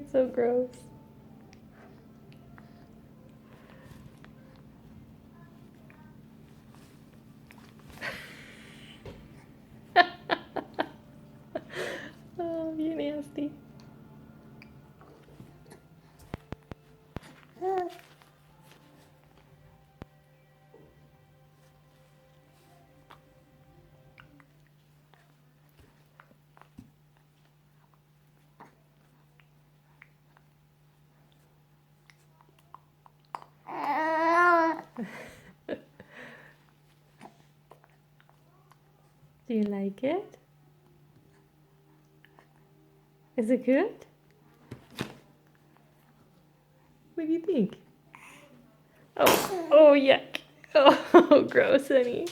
It's so gross. Oh, you nasty. Do you like it? Is it good? What do you think? Oh, yuck. Oh, gross, honey.